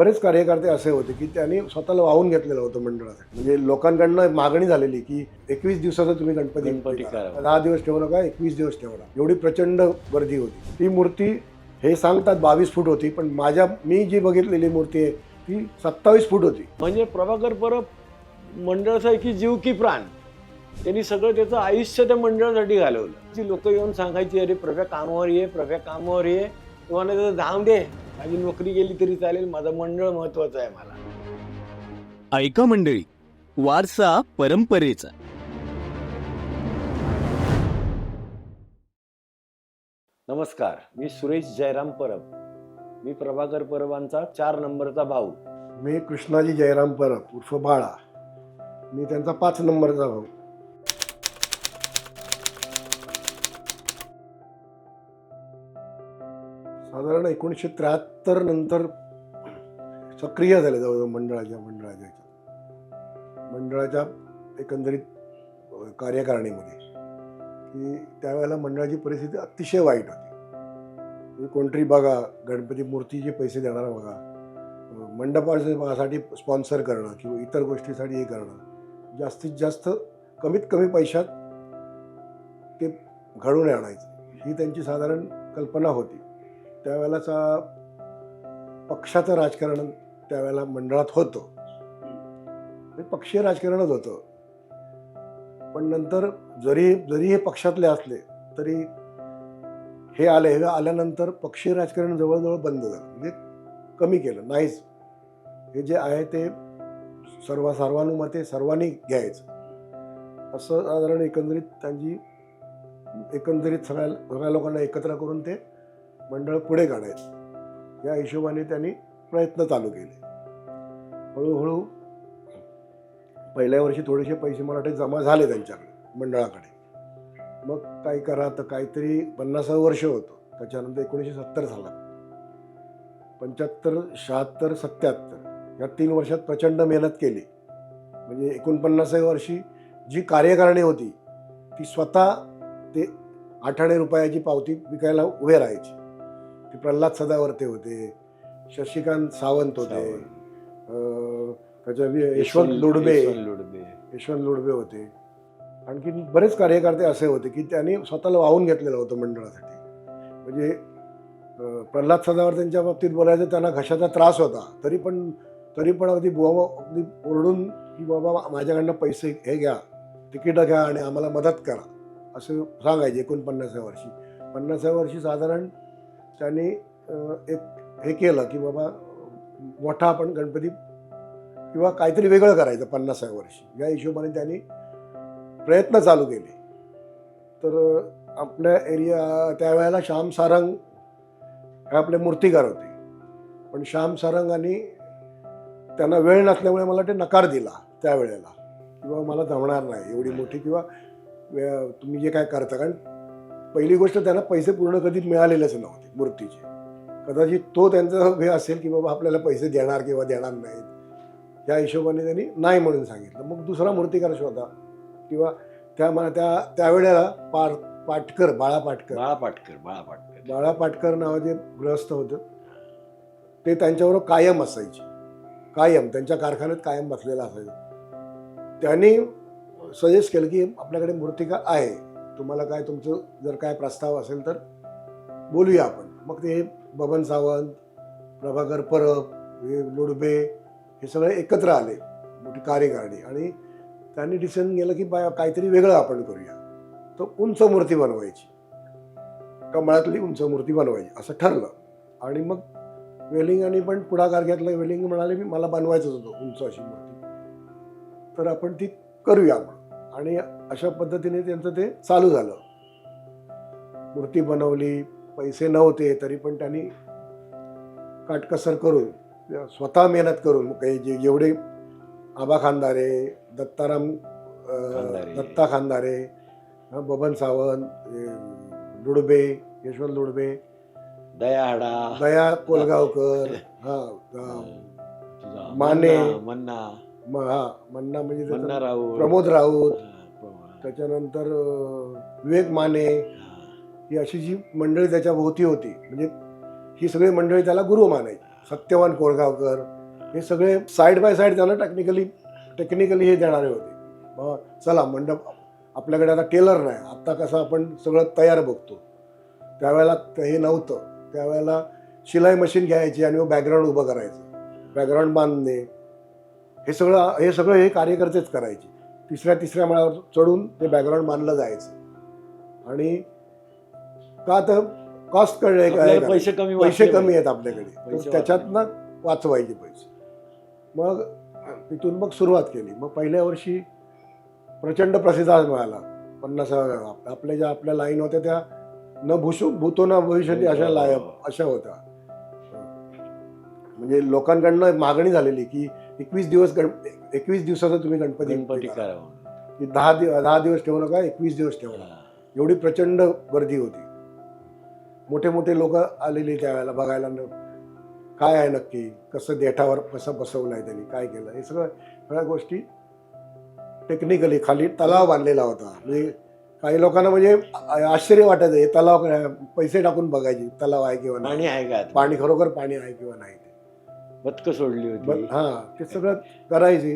बरेच कार्यकर्ते असे होते की त्यांनी स्वतःला वाहून घेतलेलं होतं मंडळासाठी. म्हणजे लोकांकडनं मागणी झालेली की 21 दिवसाचा तुम्ही गणपती करा. 10 दिवस ठेवू नका, 21 दिवस ठेवला. एवढी प्रचंड गर्दी होती. ती मूर्ती हे सांगतात 22 फूट होती, पण मी जी बघितलेली मूर्ती आहे ती 27 फूट होती. म्हणजे प्रभाकर परब मंडळाचा की जीव की प्राण, त्यांनी सगळं त्याचं आयुष्य त्या मंडळासाठी घालवलं. ती लोक येऊन सांगायची, अरे प्रभ्या कामावर ये, प्रभ्या कामावर ये. तुम्हाला त्याचं धाम दे, माझी नोकरी गेली तरी चालेल, माझं मंडळ महत्वाचं आहे मला. ऐका मंडळी, वारसा परंपरेचा. नमस्कार, मी सुरेश जयराम परब. मी प्रभाकर परबांचा 4 नंबरचा भाऊ. मी कृष्णाजी जयराम परब उर्फ बाळा, मी त्यांचा 5 नंबरचा भाऊ. साधारण 1973 नंतर सक्रिय झाले जवळजवळ मंडळाच्या एकंदरीत कार्यकारिणीमध्ये, की त्यावेळेला मंडळाची परिस्थिती अतिशय वाईट होती. कोणतरी बघा, गणपती मूर्तीचे पैसे देणारा बघा, मंडपासाठी स्पॉन्सर करणं किंवा इतर गोष्टीसाठी हे करणं, जास्तीत जास्त कमीत कमी पैशात ते घडवून आणायचं, ही त्यांची साधारण कल्पना होती. त्यावेळेलाचा पक्षाचं राजकारण त्यावेळेला मंडळात होतं, पक्षीय राजकारणच होतं. पण नंतर जरी हे पक्षातले असले तरी हे आल्यानंतर पक्षीय राजकारण जवळजवळ बंद झालं, म्हणजे कमी केलं, नाहीच. हे जे आहे ते सर्वानुमते सर्वांनी घ्यायचं, असं साधारण एकंदरीत सगळ्या लोकांना एकत्र करून ते मंडळ पुढे काढायचं, या हिशोबाने त्यांनी प्रयत्न चालू केले. हळूहळू पहिल्या वर्षी थोडेसे पैसे मला वाटते जमा झाले त्यांच्याकडे, मंडळाकडे. मग काय करा, तर काहीतरी 50 वर्ष होतं. त्याच्यानंतर 1970 झाला, 75, 76, 77 या 3 वर्षात प्रचंड मेहनत केली. म्हणजे 49व्या वर्षी जी कार्यकारिणी होती ती स्वतः ते 8 आणे रुपयाची पावती विकायला उभे राहायची. ते प्रल्हाद सदावर्ते होते, शशिकांत सावंत होते, त्याच्या यशवंत लुडबे होते. आणखी बरेच कार्यकर्ते असे होते की त्यांनी स्वतःला वाहून घेतलेलं होतं मंडळासाठी. म्हणजे प्रल्हाद सदावर्तेंच्या बाबतीत बोलायचं, त्यांना घशाचा त्रास होता, तरी पण अगदी ओरडून की बाबा माझ्याकडनं पैसे हे घ्या, तिकीटं घ्या आणि आम्हाला मदत करा, असं सांगायचे. 49व्या वर्षी 50व्या वर्षी साधारण त्यांनी एक हे केलं की बाबा मोठा आपण गणपती किंवा काहीतरी वेगळं करायचं 50व्या वर्षी, या हिशोबाने त्यांनी प्रयत्न चालू केले. तर आपल्या त्यावेळेला श्याम सारंग हे आपले मूर्तिकार होते, पण श्याम सारंगांनी त्यांना वेळ नसल्यामुळे मला ते नकार दिला त्यावेळेला, किंवा मला जमणार नाही एवढी मोठी, किंवा तुम्ही जे काय करता. कारण पहिली गोष्ट, त्यांना पैसे पूर्ण कधी मिळालेलेच नव्हते मूर्तीचे. कदाचित तो त्यांचा हे असेल की बाबा आपल्याला पैसे देणार किंवा देणार नाहीत, त्या हिशोबाने त्यांनी नाही म्हणून सांगितलं. मग दुसरा मूर्तिकार शोधा, किंवा त्यावेळेला बाळा पाटकर नावाचे गृहस्थ होतं, ते त्यांच्याबरोबर कायम असायचे, त्यांच्या कारखान्यात कायम बसलेला असायचं. त्यांनी सजेस्ट केलं की आपल्याकडे मूर्तिकार आहे, तुम्हाला काय, तुमचं जर काय प्रस्ताव असेल तर बोलूया आपण. मग ते बबन सावंत, प्रभाकर परब, लुडबे हे सगळे एकत्र आले, मोठी कार्यकारिणी, आणि त्यांनी डिसिजन केलं की काहीतरी वेगळं आपण करूया. तर उंच मूर्ती बनवायची, कमळातली उंच मूर्ती बनवायची असं ठरलं. आणि मग वेलिंगाने पण पुढाकार घेतला. वेलिंग म्हणाले मी मला बनवायचंच होतं उंच अशी मूर्ती, तर आपण ती करूया म्हणून. आणि अशा पद्धतीने त्यांचं ते चालू झालं. मूर्ती बनवली, पैसे नव्हते तरी पण त्यांनी काटकसर करून, स्वतः मेहनत करून, काही जेवढे आबा खानदारे, दत्ता खानदारे, बबन सावंत, लुडबे, यशवंत लुडबे, दया कोलगावकर, माने, मन्ना म्हणजे प्रमोद राऊत, त्याच्यानंतर विवेक माने, ही अशी जी मंडळी त्याच्या भोवती होती, म्हणजे ही सगळी मंडळी त्याला गुरु मानायची. सत्यवान कोरगावकर, हे सगळे साईड बाय साईड त्यांना टेक्निकली हे देणारे होते. मग चला मंडप आपल्याकडे आता टेलर नाही, आत्ता कसं आपण सगळं तयार बघतो, त्यावेळेला हे नव्हतं. त्यावेळेला शिलाई मशीन घ्यायची आणि बॅकग्राऊंड उभं करायचं, बॅकग्राऊंड बांधणे, हे सगळं हे कार्यकर्तेच करायचे. तिसऱ्या माळ्यावर चढून ते बॅकग्राऊंड बांधलं जायचं. आणि का तर कॉस्ट कळले आपल्याला पैसे कमी आहेत आपल्याकडे, तर त्याच्यातनं वाचवायचे पैसे. मग तिथून मग सुरुवात केली. मग पहिल्या वर्षी प्रचंड प्रतिसाद मिळाला. 50 आपल्या लाईन होत्या त्या न भूतो न भविष्यती अशा होत्या. म्हणजे लोकांकडनं मागणी झालेली की 21 दिवसाचा तुम्ही गणपती करा, की 10 दिवस ठेवू नका, 21 दिवस ठेवू. एवढी प्रचंड गर्दी होती. मोठे मोठे लोक आलेले त्यावेळेला बघायला, काय आहे नक्की, कसं देठावर कसं बसवलं आहे त्यांनी, काय केलं, हे सगळ्या गोष्टी टेक्निकली. खाली तलाव बांधलेला होता. म्हणजे काही लोकांना म्हणजे आश्चर्य वाटायचं, हे तलाव पैसे टाकून बघायचे तलाव आहे किंवा पाणी आहे का, पाणी खरोखर पाणी आहे किंवा नाही ते. बदकं सोडली होती. हां, ते सगळं करायचे.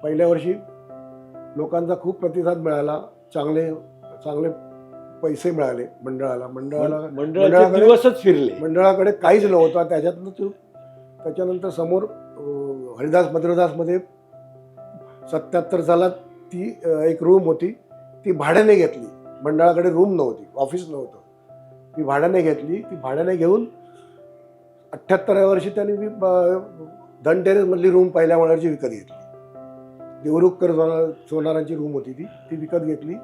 पहिल्या वर्षी लोकांचा खूप प्रतिसाद मिळाला, चांगले पैसे मिळाले मंडळाचे दिवसच फिरले. मंडळाकडे काहीच नव्हतं. त्याच्यानंतर समोर हरिदास मधुरदासमध्ये 77 सालात ती एक रूम होती, ती भाड्याने घेतली. मंडळाकडे रूम नव्हती, ऑफिस नव्हतं, ती भाड्याने घेतली. ती भाड्याने घेऊन 78व्या वर्षी त्यांनी धनटेरेसमधली रूम पहिल्या माळ्यावरची विकत घेतली. देवरुखकर सोनारांची रूम होती, ती विकत घेतली.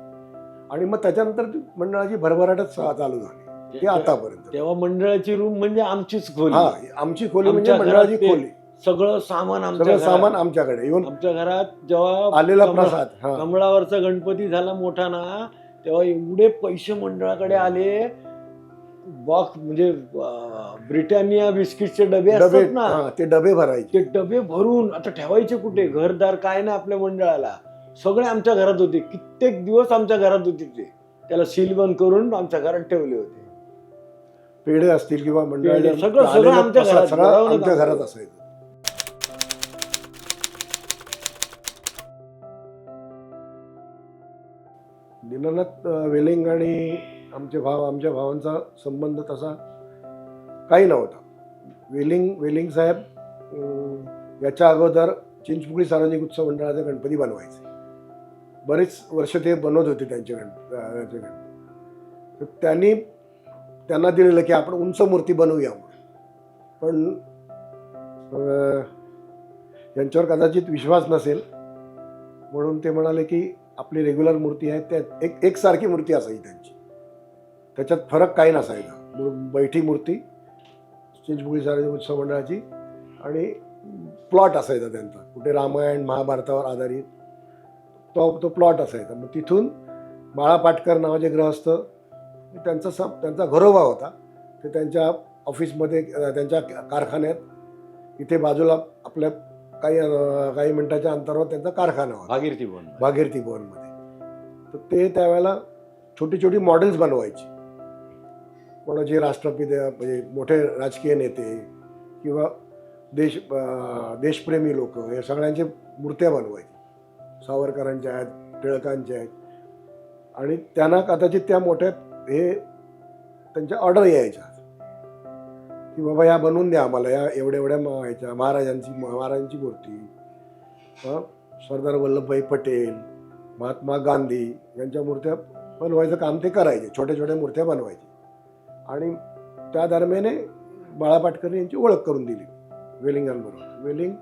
आणि मग त्याच्यानंतर मंडळाची भरभराटच चालू झाली, ते आतापर्यंत. तेव्हा मंडळाची रूम म्हणजे आमचीच खोली. हा, आमची खोली म्हणजे मंडळाची खोली. सगळं सामान आमच्याकडे. येऊन आमच्या घरात जेव्हा आलेला प्रसाद, कमळावरचा गणपती झाला मोठा ना, तेव्हा एवढे पैसे मंडळाकडे आले. बॉक्स म्हणजे ब्रिटानिया बिस्किटचे डबे असतात ना, ते डबे भरायचे. ते डबे भरून आता ठेवायचे कुठे, घरदार काय ना आपल्या मंडळाला, सगळे आमच्या घरात होते. कित्येक दिवस आमच्या घरात होते. त्याला सील बंद करून आमच्या घरात ठेवले होते. पेढे असतील किंवा मंडळाचे सगळं आमच्या घरात असायचं. दीनानाथ वेलिंग आणि आमच्या भावांचा संबंध तसा काही नव्हता. वेलिंग साहेब याच्या अगोदर चिंचपुकळी सार्वजनिक उत्सव मंडळाचे गणपती बनवायचे. बरेच वर्ष ते बनवत होते त्यांचे गणपती. तर त्यांना दिलेलं की आपण उंच मूर्ती बनवूया म्हणून. पण यांच्यावर कदाचित विश्वास नसेल म्हणून ते म्हणाले की आपली रेग्युलर मूर्ती आहे त्यात एकसारखी मूर्ती असायची त्यांची, त्याच्यात फरक काही नसायचा. बैठी मूर्ती चिंचपुकळी सार्वजनिक उत्सव मंडळाची, आणि प्लॉट असायचा त्यांचा, कुठे रामायण महाभारतावर आधारित तो प्लॉट असायचा. मग तिथून बाळा पाटकर नावाचे ग्रहस्थ, त्यांचा घरोबा होता, ते त्यांच्या ऑफिसमध्ये, त्यांच्या कारखान्यात इथे बाजूला आपल्या काही मिनिटाच्या अंतरावर त्यांचा कारखाना होता, भागीरथी भवनमध्ये. तर ते त्यावेळेला छोटी मॉडेल्स बनवायची. कोणाचे राष्ट्रपिते म्हणजे मोठे राजकीय नेते किंवा देशप्रेमी लोक, या सगळ्यांचे मूर्त्या बनवायची. सावरकरांच्या आहेत, टिळकांच्या आहेत. आणि त्यांना कदाचित त्या मोठ्या त्यांच्या ऑर्डर यायच्या की बाबा या बनवून द्या आम्हाला, या एवढ्या व्हायच्या महाराजांची मूर्ती, सरदार वल्लभभाई पटेल, महात्मा गांधी यांच्या मूर्त्या बनवायचं काम ते करायचे. छोट्या मूर्त्या बनवायचे. आणि त्या दरम्याने बाळा पाटकर यांची ओळख करून दिली वेलिंगांबरोबर. वेलिंग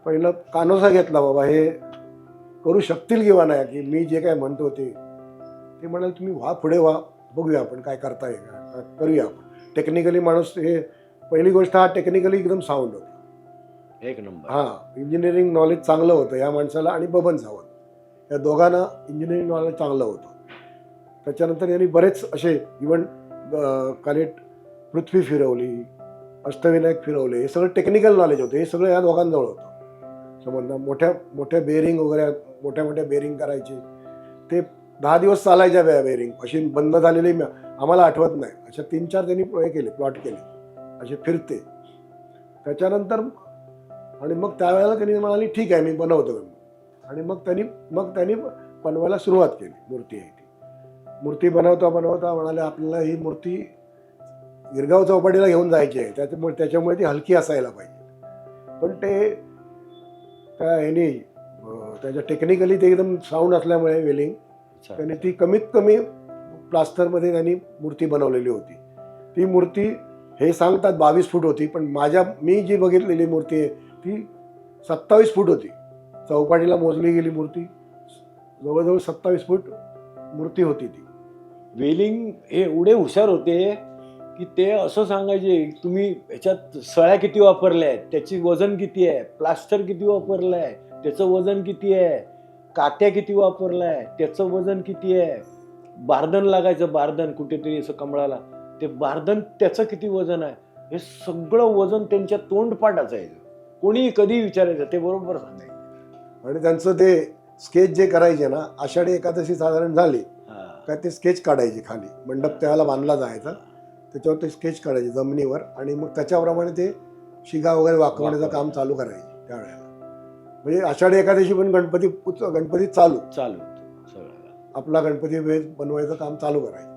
पहिलं कानोसा घेतला, बाबा हे करू शकतील किंवा नाही, की मी जे काय म्हणतो ते म्हणाले तुम्ही पुढे व्हा, बघूया आपण काय करता येईल का, करूया आपण. टेक्निकली माणूस, हे पहिली गोष्ट, हा टेक्निकली एकदम साऊंड होता, एक नंबर. इंजिनिअरिंग नॉलेज चांगलं होतं या माणसाला. आणि बबन सावंत, या दोघांना इंजिनिअरिंग नॉलेज चांगलं होतं. त्याच्यानंतर यांनी बरेच असे इव्हन कानेट पृथ्वी फिरवली, अष्टविनायक फिरवले, हे सगळं टेक्निकल नॉलेज होतं. हे सगळं या दोघांजवळ होतं. समज मोठ्या बेरिंग वगैरे, मोठ्या बेरिंग करायचे. ते 10 दिवस चालायच्या बेरिंग, अशी बंद झालेली आम्हाला आठवत नाही, अशा 3-4 त्यांनी हे केले, प्लॉट केले, असे फिरते. त्याच्यानंतर आणि मग त्यावेळेला त्यांनी म्हणाली ठीक आहे मी बनवतो. आणि मग त्यांनी बनवायला सुरुवात केली. मूर्ती आहे ती. मूर्ती बनवता म्हणाले आपल्याला ही मूर्ती गिरगाव चौपाटीला घेऊन जायची आहे, त्याच्यामुळे ती हलकी असायला पाहिजे. पण ते त्या ह्यानी त्याच्या टेक्निकली ते एकदम साऊंड असल्यामुळे वेलिंग त्यांनी ती कमीत कमी प्लास्टरमध्ये त्यांनी मूर्ती बनवलेली होती. ती मूर्ती हे सांगतात 22 फूट होती, पण मी जी बघितलेली मूर्ती आहे ती 27 फूट होती. चौपाटीला मोजली गेली मूर्ती, जवळजवळ 27 फूट मूर्ती होती ती. वेलिंग हे एवढे हुशार होते की ते असं सांगायचे तुम्ही याच्यात सळ्या किती वापरल्या आहेत, त्याची वजन किती आहे, प्लास्टर किती वापरलं आहे, त्याचं वजन किती आहे, काट्या किती वापरलाय, त्याचं वजन किती आहे, बारदन लागायचं, बारदन कुठेतरी असं कमळाला, ते बारदन त्याचं किती वजन आहे, हे सगळं वजन त्यांच्या तोंडपाठ असायचं. कोणी कधी विचारायचं ते बरोबर सांगायचं. आणि त्यांचं ते स्केच जे करायचे ना, आषाढी एकादशी साधारण झाली काय ते स्केच काढायचे खाली, मंडप त्याला बांधला जायचा, त्याच्यावर ते स्केच काढायचे जमिनीवर आणि मग त्याच्याप्रमाणे ते शिगा वगैरे वाकवण्याचं काम चालू करायचे त्यावेळेला. म्हणजे आषाढी एकादशी पण गणपती चालू सगळं आपला गणपती बनवायचं काम चालू करायचं.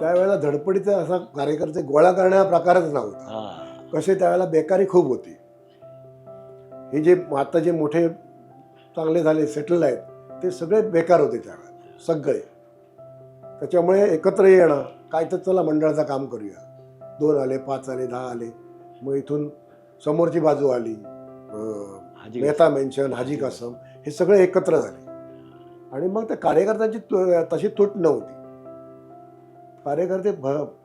त्यावेळेला धडपडीचा असा कार्यकर्ते गोळा करण्या प्रकारच नव्हता. कसे त्यावेळेला बेकारी खूप होती. हे जे आता जे मोठे चांगले झाले सेटल आहेत ते सगळे बेकार होते त्यावेळेला सगळे. त्याच्यामुळे एकत्र येणं काय तर चला मंडळाचं काम करूया, 2 आले 5 आले 10 आले, मग इथून समोरची बाजू आली, मेहता मेन्शन, हाजी कासम, हे सगळे एकत्र झाले. आणि मग त्या कार्यकर्त्यांची तशी तूट नव्हती. कार्यकर्ते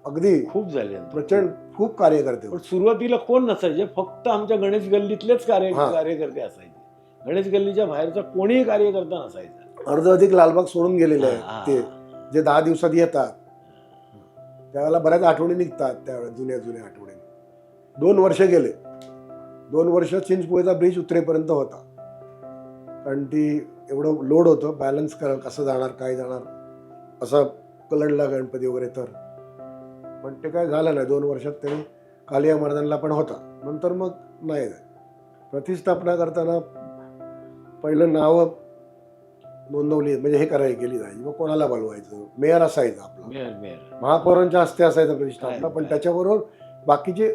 अगदी खूप झाले, प्रचंड खूप कार्यकर्ते. पण सुरुवातीला कोण नसायचे, फक्त आमच्या गणेश गल्लीतलेच कार्यकर्ते असायचे. गणेश गल्लीच्या बाहेरचा कोणीही कार्यकर्ता नसायचा. अर्ध लालबाग सोडून गेलेले आहेत ते, जे 10 दिवसात येतात त्यावेळेला बऱ्याच आठवणी निघतात. त्यावेळेस जुन्या आठवणी. 2 वर्ष गेले. 2 वर्ष चिंचपोळीचा ब्रिज उतरेपर्यंत होता, कारण ती एवढं लोड होतं, बॅलन्स करा कसं जाणार काय जाणार असं कलंडला गणपती वगैरे. तर पण ते काय झालं नाही. 2 वर्षात त्यांनी कालिया महाराजांना पण होता. नंतर मग नाही. प्रतिष्ठापना करताना पहिलं नावं नोंदवली म्हणजे हे केली जायची. मग कोणाला बोलवायचं, मेयर असायचं आपला, महापौरांच्या हस्ते असायचं प्रतिष्ठापना, पण त्याच्याबरोबर बाकीचे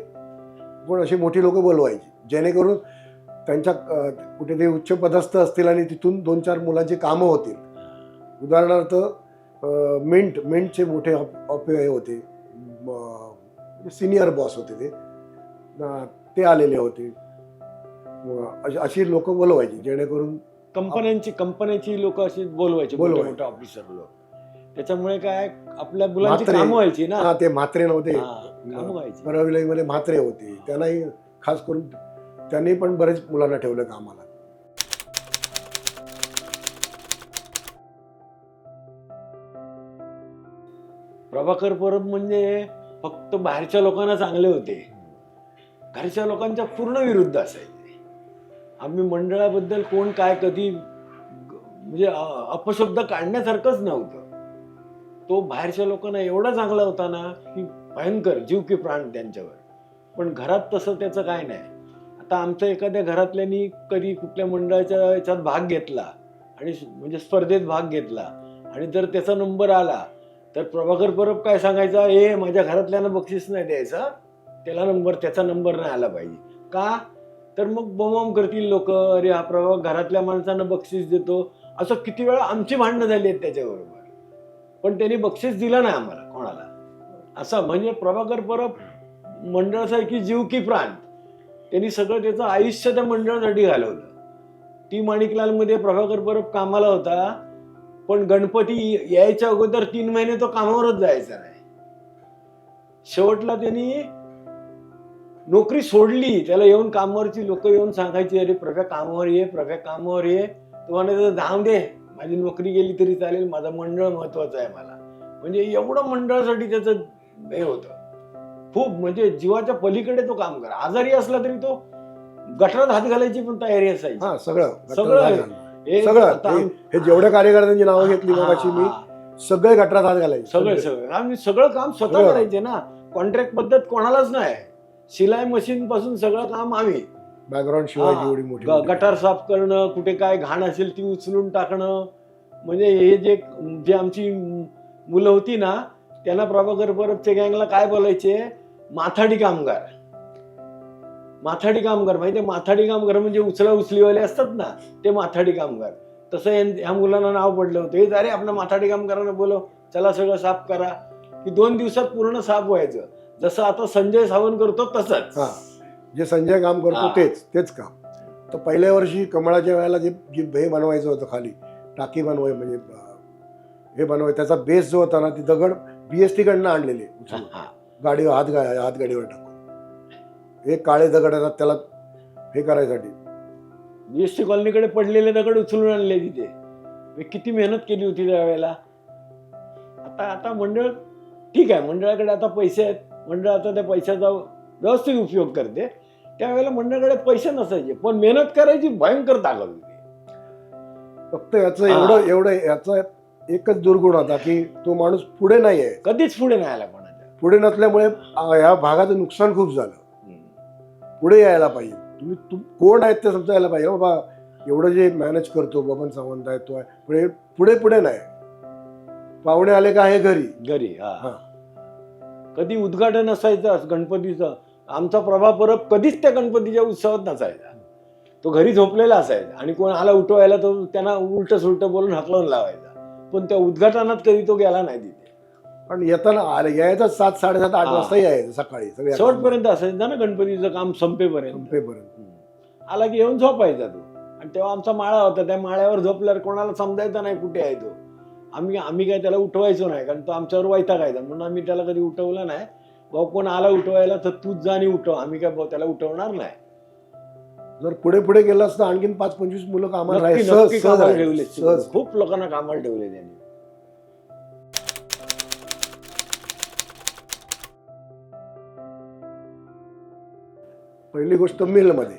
कोण अशी मोठी लोक बोलवायची, जेणेकरून त्यांच्या कुठे ते उच्च पदस्थ असतील आणि तिथून 2-4 मुलांची कामं होतील. उदाहरणार्थ मिंटचे मोठे हे होते, सिनियर बॉस होते ते आलेले होते. अशी लोक बोलवायची जेणेकरून कंपन्याची लोक अशी बोलवायची, मोठे ऑफिसर लोक. त्याच्यामुळे काय आपल्या मुलांची कामं व्हायची ना. ते म्हात्रे नव्हते, कामं व्हायची. परविलयमध्ये म्हात्रे होते, त्यांनाही खास करून त्यांनी पण बरेच मुलांना ठेवलं कामाला. प्रभाकर परब म्हणजे फक्त बाहेरच्या लोकांना चांगले होते, घरच्या लोकांच्या पूर्ण विरुद्ध असायचे. आम्ही मंडळाबद्दल कोण काय कधी म्हणजे अपशब्द काढण्यासारखंच नव्हतं. तो बाहेरच्या लोकांना एवढा चांगला होता ना की भयंकर जीव की प्राण त्यांच्यावर. पण घरात तसं त्याचं काय नाही. आता आमच्या एखाद्या घरातल्यानी कधी कुठल्या मंडळाच्या याच्यात भाग घेतला आणि म्हणजे स्पर्धेत भाग घेतला आणि जर त्याचा नंबर आला तर प्रभाकर परब काय सांगायचा, माझ्या घरातल्यांना बक्षीस नाही द्यायचा, त्याचा नंबर नाही आला पाहिजे. का तर मग बॉम्ब करतील लोक, अरे हा प्रभाग घरातल्या माणसांना बक्षीस देतो. असं किती वेळा आमची भांडणं झाली आहेत त्याच्याबरोबर, पण त्यांनी बक्षीस दिलं नाही आम्हाला कोणाला. असं म्हणजे प्रभाकर परब मंडळाचा की जीव की प्राण. त्यांनी सगळं त्याचं आयुष्य त्या मंडळासाठी घालवलं. टी माणिकलालमध्ये प्रभाकर परब कामाला होता, पण गणपती यायच्या अगोदर 3 महिने तो कामावरच जायचा नाही. शेवटला त्यांनी नोकरी सोडली. त्याला येऊन कामावरची लोक येऊन सांगायची, अरे प्रभ्या कामावर ये. तो म्हणायचं जाऊ दे, माझी नोकरी गेली तरी चालेल, माझं मंडळ महत्वाचं आहे मला. म्हणजे एवढं मंडळासाठी त्याचं हे होतं खूप, म्हणजे जीवाच्या पलीकडे तो काम करा. आजारी असला तरी तो गटारात हात घालायची पण तयारी असायची. सगळं हे जेवढ्या कार्यकर्त्यांची नावं घेतली मगाशी मी, सगळे गटरात हात घालायचे सगळं आम्ही सगळं काम स्वतः सगळं. करायचे ना. कॉन्ट्रॅक्ट पद्धत कोणालाच नाही. शिलाई मशीन पासून सगळं काम आम्ही. बॅकग्राऊंड शिवायची हा, एवढी मोठी गटार साफ करणं, कुठे काय घाण असेल ती उचलून टाकणं. म्हणजे हे जे आमची मुलं होती ना, त्यांना प्रभाकर परबच्या गँगला काय बोलायचे, माथाडी कामगार. माथाडी कामगार माहितीये, माथाडी कामगार म्हणजे उचला उचलीवाले असतात ना, ते माथाडी कामगार. तसं ह्या मुलांना नाव पडलं होतं. हे अरे आपल्या माथाडी कामगारांना बोलव, चला सगळं साफ करा. की 2 दिवसात पूर्ण साफ व्हायचं. जसं आता संजय सावंत करतो तसंच. हा, जे संजय काम करतो हा. तेच काम. तर पहिल्या वर्षी कमळाच्या वेळेला जे हे बनवायचं होतं, खाली टाकी म्हणजे हे बनवाय, त्याचा बेस जो होता ना, ती दगड BST कडनं आणलेले उचलून. हा. गाडीवर हातगाडीवर टाकून हे काळे दगड येतात त्याला हे करायसाठी. BST कॉलनीकडे पडलेले दगड उचलून आणले तिथे. मी किती मेहनत केली होती त्यावेळेला. आता मंडळ ठीक आहे, मंडळाकडे आता पैसे आहेत, मंडळ आता त्या पैशाचा व्यवस्थित उपयोग करते. त्यावेळेला मंडळाकडे पैसे नसायचे, पण मेहनत करायची भयंकर ताकद होती. फक्त एवढं याचा एकच दुर्गुण होता की तो माणूस पुढे नाही आहे. कधीच पुढे नाही आला कोणाच्या. पुढे नसल्यामुळे ह्या भागाचं नुकसान खूप झालं. पुढे यायला पाहिजे. तुम्ही कोण आहेत ते समजायला पाहिजे. बाबा एवढं जे मॅनेज करतो बबन सावंत आहे, तो आहे, पुढे नाही. पाहुणे आले का हे घरी. हा. कधी उद्घाटन असायचं गणपतीचं, आमचा प्रभा परब कधीच त्या गणपतीच्या उत्सवात नसायचा. तो घरी झोपलेला असायचा आणि कोण आला उठवायला तो त्यांना उलट सुलट बोलून हाकलून लावायचा. पण त्या उद्घाटनात कधी तो गेला नाही तिथे. पण येताना यायचं 7, 7:30, 8 वाजता यायचं सकाळी सगळे शेवटपर्यंत असायचं ना गणपतीचं काम संपेपर्यंत. आला की येऊन झोपायचा तो. आणि तेव्हा आमचा माळा होता, त्या माळ्यावर झोपल्यावर कोणाला समजायचं नाही कुठे आहे तो. आम्ही काय त्याला उठवायचो नाही, कारण तो आमच्यावर वैतागायचा. म्हणून आम्ही त्याला कधी उठवलं नाही. भाऊ कोण आला उठवायला तर तूच जा आणि उठव, आम्ही काय त्याला उठवणार नाही. जर पुढे गेलं असतं आणखीन 5-25 मुलं कामाला नक्की कामाला ठेवले. सहज. खूप लोकांना कामाला ठेवले त्यांनी. पहिली गोष्ट मिलमध्ये,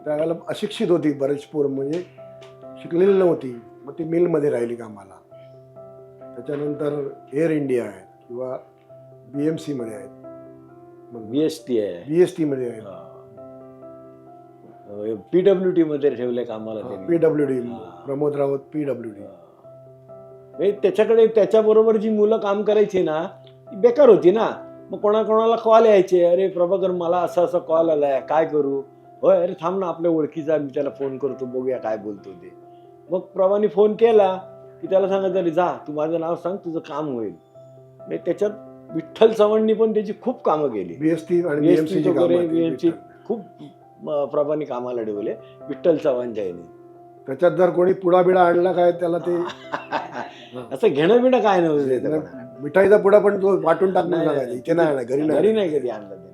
त्यावेळेला अशिक्षित होती बरेच पोरं, म्हणजे शिकलेली नव्हती. मग ती मिलमध्ये राहिली कामाला. त्याच्यानंतर एअर इंडिया आहे किंवा BMC मध्ये आहेत, BST आहे, BST मध्ये आहेत, PWD मध्ये ठेवले कामाला त्यांनी. PWD Pramod Raut PWD. त्याच्याबरोबर जी मुलं काम करायची ना, ती बेकार होती ना. मग कोणाला कॉल यायचे, अरे प्रभाकर मला असा कॉल आलाय, काय करू. होय, अरे थांब ना, आपल्या ओळखीचा, मी त्याला फोन करतो, बघूया काय बोलतो ते. मग प्रभाने फोन केला की त्याला सांगायचं, अरे जा तू माझं नाव सांग, तुझं काम होईल. त्याच्यात विठ्ठल चव्हाणनी पण त्याची खूप कामं केली. BST आणि BMC खूप प्रभाने कामाला ठेवले विठ्ठल चव्हाणच्या याने. त्याच्यात जर कोणी पुडाबिडा आणला काय त्याला ते असं घेणं बिणं काय नव्हतं. मिठाईचा पुडा पण तो वाटून टाकून टाकायचा. इथे नाही, घरी नाही कधी आणलं त्याने.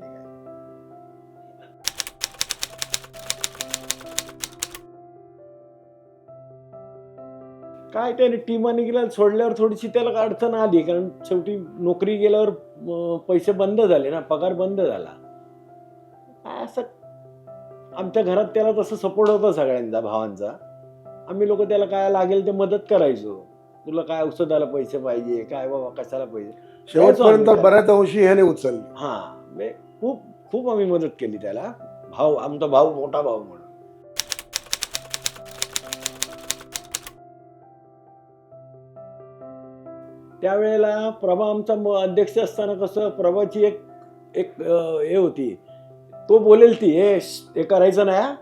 काय त्याने टीमाने गेला सोडल्यावर थोडीशी त्याला अडचण आली, कारण शेवटी नोकरी गेल्यावर पैसे बंद झाले ना, पगार बंद झाला. काय असं आमच्या घरात त्याला तसं सपोर्ट होता सगळ्यांचा, भावांचा. आम्ही लोक त्याला काय लागेल ते मदत करायचो. तुला काय औषधाला पैसे पाहिजे, काय बाबा कशाला पाहिजे, शेवटपर्यंत बऱ्याच अंशी ह्याने उचलली. हा, खूप खूप आम्ही मदत केली त्याला. आमचा भाऊ, मोठा भाऊ म्हणून. त्यावेळेला प्रभा आमचा अध्यक्ष असताना कसं, प्रभाची एक हे होती, तो बोलेल ती हे करायचं नाही,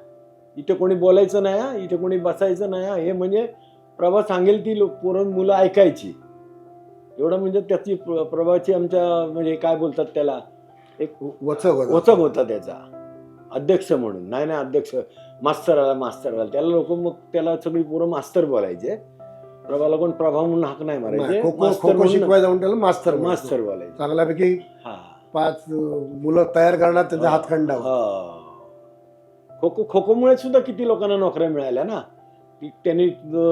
इथे कोणी बोलायचं नाही, इथे कोणी बसायचं नाही, हे म्हणजे प्रभा सांगेल ती मुलं ऐकायची. एवढं म्हणजे त्याची प्रभाची आमच्या म्हणजे काय बोलतात त्याला, एक वचक होता त्याचा अध्यक्ष म्हणून. नाही अध्यक्ष मास्तर आला त्याला लोक मग त्याला सगळी पोरं मास्तर बोलायचे. प्रभाला कोण प्रभा म्हणून हाक नाही मारायचे, शिकवायला जाऊन त्याला मास्तर बोलायचे. चांगल्यापैकी 5 मुलं तयार करणार त्याचा हातखंडा. खो मुळे सुद्धा किती लोकांना नोकऱ्या मिळाल्या ना. त्यांनी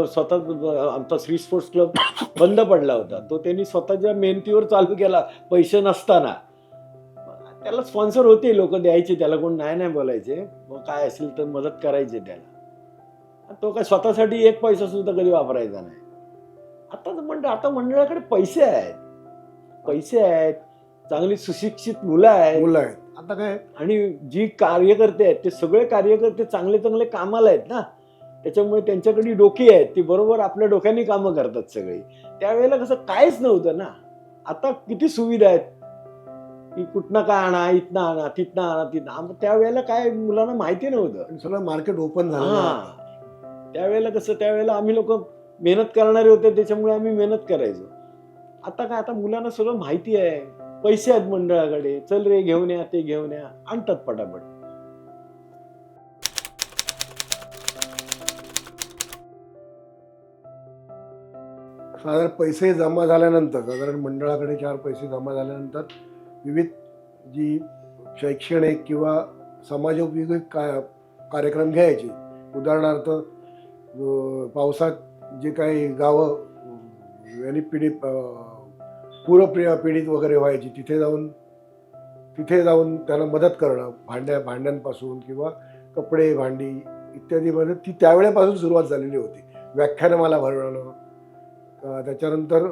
स्वतः, आमचा श्री स्पोर्ट्स क्लब बंद पडला होता, तो त्यांनी स्वतःच्या मेहनतीवर चालू केला पैसे नसताना. त्याला स्पॉन्सर होते, लोक द्यायचे त्याला, कोण नाही बोलायचे. मग काय असेल तर मदत करायचे त्याला. तो काय स्वतःसाठी 1 पैसा सुद्धा कधी वापरायचा नाही. आता मंडळाकडे पैसे आहेत, चांगली सुशिक्षित मुलं आहेत, मुलं आहेत. आता काय आणि जी कार्यकर्ते आहेत ते सगळे कार्यकर्ते चांगले चांगले कामाला आहेत ना, त्याच्यामुळे त्यांच्याकडे डोकी आहेत, ती बरोबर आपल्या डोक्याने कामं करतात सगळी. त्यावेळेला कसं काहीच नव्हतं ना. आता किती सुविधा आहेत की कुठनं काय आणा, इथनं आणा, तिथनं आणा, तिथनं. त्यावेळेला काय मुलांना माहिती नव्हतं. आणि सगळं मार्केट ओपन झालं. हा, त्यावेळेला आम्ही लोक मेहनत करणारे होते, त्याच्यामुळे आम्ही मेहनत करायचो. आता काय, आता मुलांना सगळं माहिती आहे, पैसे आहेत मंडळाकडे, चल रे घेऊन या, ते घेऊन या, आणतात पटापट. साधारण पैसे जमा झाल्यानंतर, साधारण मंडळाकडे 4 पैसे जमा झाल्यानंतर विविध जी शैक्षणिक किंवा समाजोपयोगी कार्यक्रम घ्यायचे. उदाहरणार्थ पावसात जे काही गावं पीडित वगैरे व्हायची, तिथे जाऊन त्यांना मदत करणं, भांड्यांपासून किंवा कपडे भांडी इत्यादीमध्ये ती त्यावेळेपासून सुरुवात झालेली होती. व्याख्यानमाला भरवणं, त्याच्यानंतर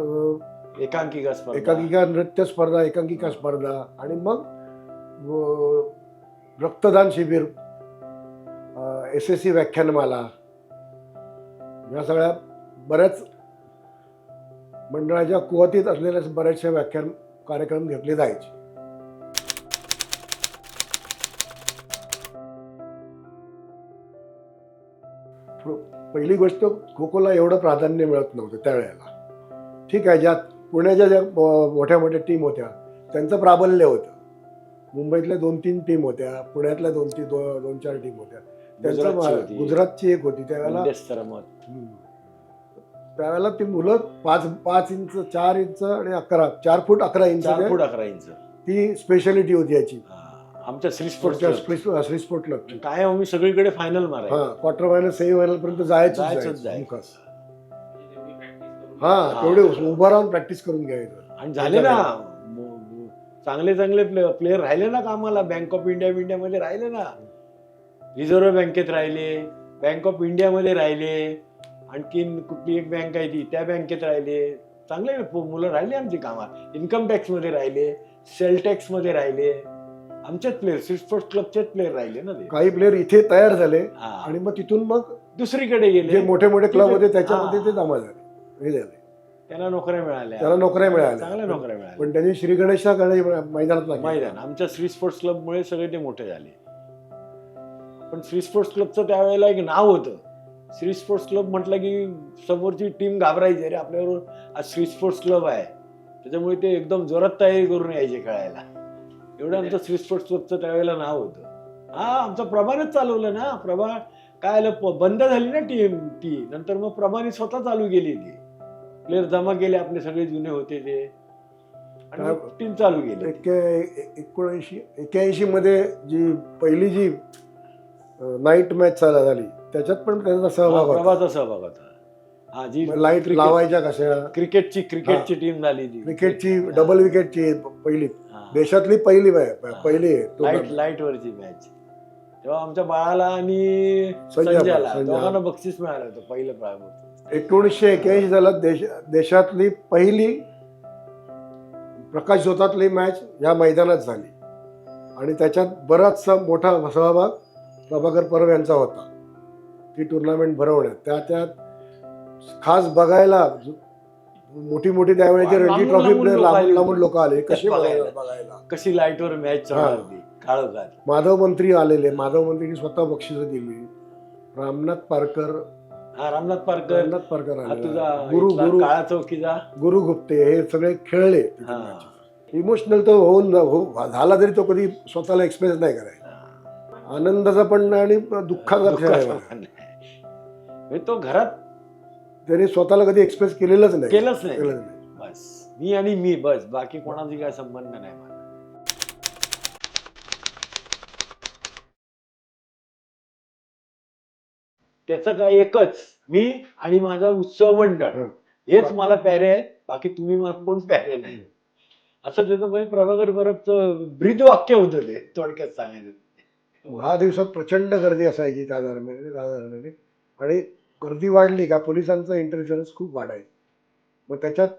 एकांकिका नृत्य स्पर्धा, एकांकिका स्पर्धा, आणि मग रक्तदान शिबिर, SSC व्याख्यानमाला, या सगळ्या बऱ्याच मंडळाच्या कुवतीत असलेल्या बरेचसे व्याख्यान कार्यक्रम घेतले जायचे. पहिली गोष्ट, खो खोला एवढं प्राधान्य मिळत नव्हतं त्यावेळेला. ठीक आहे, ज्या पुण्याच्या ज्या मोठ्या मोठ्या टीम होत्या त्यांचं प्राबल्य होतं. मुंबईतल्या 2-3 टीम होत्या, पुण्यातल्या 2-4 टीम होत्या, त्यांचं गुजरातची एक होती त्यावेळेला. त्यावेळेला ती मुलं 5 इंच, 4 इंच आणि 4 फूट 11 इंच ती स्पेशालिटी होती याची. आमच्या श्री स्पोर्ट्सला काय आम्ही सगळीकडे फायनल मारायचो, क्वार्टर फायनल, सेमी फायनल पर्यंत जायचं. हा, तेवढे उभं राहून प्रॅक्टिस करून घ्यायचं. आणि झाले ना, चांगले प्लेयर राहिले ना कामाला. बँक ऑफ इंडियामध्ये राहिले ना, रिझर्व्ह बँकेत राहिले, बँक ऑफ इंडियामध्ये राहिले, आणखीन कुठली एक बँक आहे ती, त्या बँकेत राहिले. चांगले मुलं राहिले आमची कामात. इन्कम टॅक्स मध्ये राहिले, सेल टॅक्स मध्ये राहिले. आमचेच प्लेयर, श्री स्पोर्ट्स क्लबचेच प्लेयर राहिले ना ते. काही प्लेयर इथे तयार झाले आणि मग तिथून मग दुसरीकडे गेले, जे मोठे मोठे क्लब होते त्याच्यामध्ये ते जमा झाले, हे झाले. त्यांना नोकऱ्या मिळाल्या, चांगल्या नोकऱ्या मिळाल्या. पण त्यांनी श्री गणेशा मैदान आमच्या श्री स्पोर्ट्स क्लब मुळे सगळे ते मोठे झाले. पण श्री स्पोर्ट्स क्लबचं त्यावेळेला एक नाव होतं. श्री स्पोर्ट्स क्लब म्हटलं की समोरची टीम घाबरायची, अरे आपल्याबरोबर आज श्री स्पोर्ट्स क्लब आहे, त्याच्यामुळे ते एकदम जोरात तयारी करून यायचे खेळायला. एवढं आमचं श्री स्पोर्ट्स क्लबचं त्यावेळेला नाव होतं. आमचं प्रभानेच चालवलं ना. प्रभा काय बंद झाली ना टीम ती, नंतर मग प्रभाने स्वतः चालू केली. ती प्लेयर जमा केले आपले सगळे जुने होते ते, आणि टीम चालू केली. 1981 मध्ये जी पहिली जी नाईट मॅच झाली त्याच्यात पण त्याचा प्रभाचा सहभाग होता. जी लाईट लावायच्या कशा, क्रिकेटची टीम झाली ती. क्रिकेटची डबल विकेटची पहिली, देशातली पहिली लाईट वरची मॅच. तेव्हा आमच्या बाळाला आणि संजयला दोघांना बक्षीस मिळालं होतं पहिलं प्रायमरी. 1981 झाला देशातली पहिली प्रकाश झोतातली मॅच ह्या मैदानात झाली, आणि त्याच्यात बराचसा मोठा सहभाग प्रभाकर परब यांचा होता ती टुर्नामेंट भरवण्यात. त्यात खास बघायला मोठी त्यावेळेची रणजी ट्रॉफी लांबून लोक आले कसे बघायला, कशी लाईटवर मॅच चालली. माधव मंत्री आलेले, माधव मंत्रींनी स्वतः बक्षिसं दिली. रामनाथ पारकर काळा चौकीचा गुरु गुप्ते, हे सगळे खेळले. इमोशनल तो होऊन झाला तरी तो कधी स्वतःला एक्सप्रेस नाही करायचा. आनंदाचा पण आणि दुःखाचा तो घरात त्याने स्वतःला कधी एक्सप्रेस केलेलंच नाही. बस मी आणि मी, बस बाकी कोणाची काय संबंध नाही मला. त्याचं काय एकच, मी आणि माझा उत्सव मंडळ हेच मला प्यारे आहे, बाकी तुम्ही मला कोण प्यारे नाही, असं त्याचं प्रभाकर परबचं ब्रीद वाक्य होतं ते. थोडक्यात सांगायचं, 10 दिवसात प्रचंड गर्दी असायची त्या दरम्यान, आणि गर्दी वाढली का पोलिसांचा इंटेलिजन्स खूप वाढायचा. मग त्याच्यात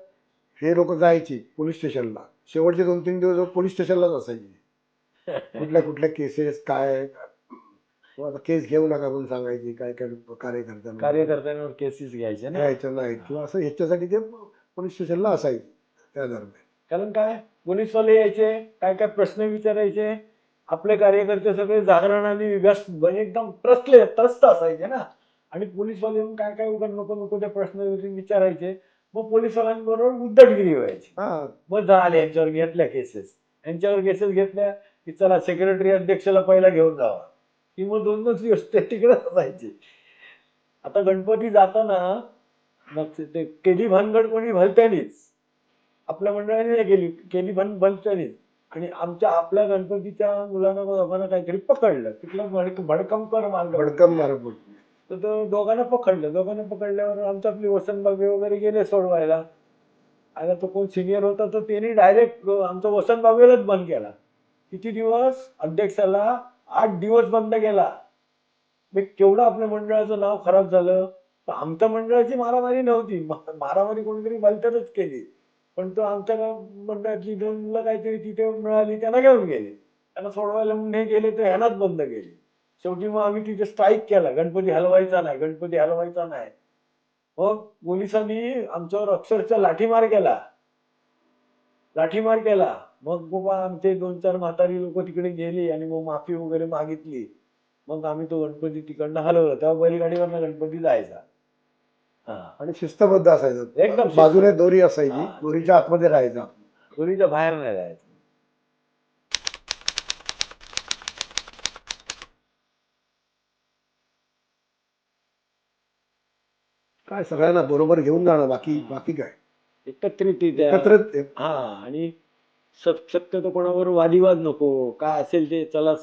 हे लोक जायची पोलीस स्टेशनला, शेवटचे 2-3 दिवस पोलीस स्टेशनलाच असायची. कुठल्या कुठल्या केसेस काय, मग आता केस घेऊ नका म्हणून सांगायची काय काय कार्यकर्त्यांना, कार्यकर्त्यांवर केसेस घ्यायचे ना. घ्यायचं नाही किंवा असं ह्याच्यासाठी ते पोलीस स्टेशनला असायचे त्या दरम्यान. कारण काय, पोलीसवाले यायचे, काय काय प्रश्न विचारायचे, आपले कार्यकर्ते सगळे जागरणाने व्यस्त म्हणजे एकदम त्रस्त असायचे ना. आणि पोलीसवाले येऊन काय काय उगाच नको नको ते प्रश्न विचारायचे. मग पोलीसवाल्यांबरोबर उद्धटगिरी व्हायची. हा, मग झाले यांच्यावर घेतल्या केसेस, यांच्यावर केसेस घेतल्या की चला सेक्रेटरी अध्यक्षाला पहिला घेऊन जावा, की मग 2-2 दिवस ते तिकडेच असायचे. आता गणपती जाताना मग ते केली भानगड कोणी भलत्यानीच, आपल्या मंडळाने नाही केली, केली भलत्यानीच. आणि आपल्या गणपतीच्या मुलांना दोघांना काहीतरी पकडलं, तिथलं भडकमकर मार्ग, भडकम मारपूट. तर तो दोघांना पकडल्यावर आमच्या आपली वसंत बाबे वगैरे गेले सोडवायला. आणि तो कोण सिनियर होता तर त्यांनी डायरेक्ट आमचा वसंत बाबेलाच बंद केला. किती दिवस, अध्यक्षाला 8 दिवस बंद केला. मग केवढं आपल्या मंडळाचं नाव खराब झालं. तर आमच्या मंडळाची मारामारी नव्हती, मारामारी कोणीतरी भलत्यातच केली. पण तो आमच्या मंडळाची 2 मुलं काहीतरी तिथे मिळाली, त्यांना घेऊन गेले. त्यांना सोडवायला म्हणून हे गेले तर ह्यानाच बंद केले. शेवटी मग आम्ही तिथे स्ट्राईक केला, गणपती हलवायचा नाही. मग पोलिसांनी आमच्यावर अक्षरशः लाठीमार केला. मग बाबा आमचे 2-4 म्हातारी लोक तिकडे गेली आणि मग माफी वगैरे मागितली. मग आम्ही तो गणपती तिकडनं हलवला. तेव्हा बैलगाडीवरनं गणपती जायचा. आणि शिस्तबद्ध असायचं, एकदम बाजूने दोरी असायची, हा. दोरीच्या आतमध्ये राहायचा. दोरीच्या बाहेर नाही जायचं. काय सगळ्यांना बरोबर घेऊन जाणं, बाकी काय एकत्रित एकत्र. हा. आणि शक्यतो कोणावर वादिवाद नको, काय असेल ते चला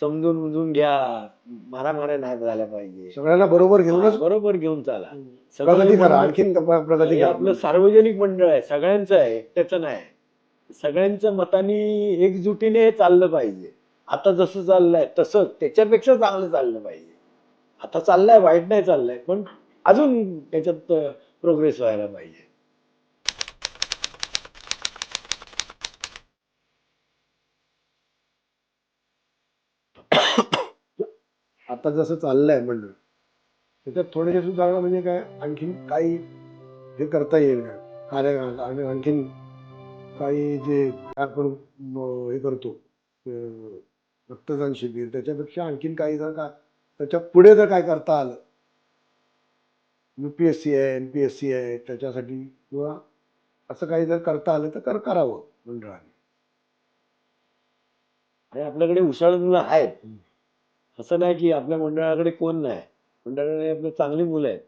समजून उमजून घ्या, मारामाऱ्या नाही झाल्या पाहिजे, सगळ्यांना बरोबर घेऊनच बरोबर घेऊन चाला. प्रगती करा, आणखीन प्रगती हे करा. आपलं सार्वजनिक मंडळ आहे, सगळ्यांचं आहे, एकट्याचं नाही. सगळ्यांच्या मतानी एकजुटीने हे चाललं पाहिजे. आता जसं चाललंय तसं त्याच्यापेक्षा चांगलं चाललं पाहिजे. आता चाललंय, वाईट नाही चाललंय, पण अजून त्याच्यात प्रोग्रेस व्हायला पाहिजे. आता जसं चाललंय मंडळ, त्याच्यात थोडेसे सुधारणा म्हणजे काय, आणखीन काही हे करता येईल का कार्य, आणि आणखीन काही जे आपण हे करतो रक्तदान शिबिर, त्याच्यापेक्षा आणखीन काही जर का त्याच्या पुढे जर काय करता आलं, UPSC आहे, NPSC आहे, त्याच्यासाठी किंवा असं काही जर करता आलं तर करावं मंडळाने. आणि आपल्याकडे हुशार मुलं आहेत, असं नाही की आपल्या मंडळाकडे कोण नाही. मंडळाकडे आपले चांगली मुलं आहेत.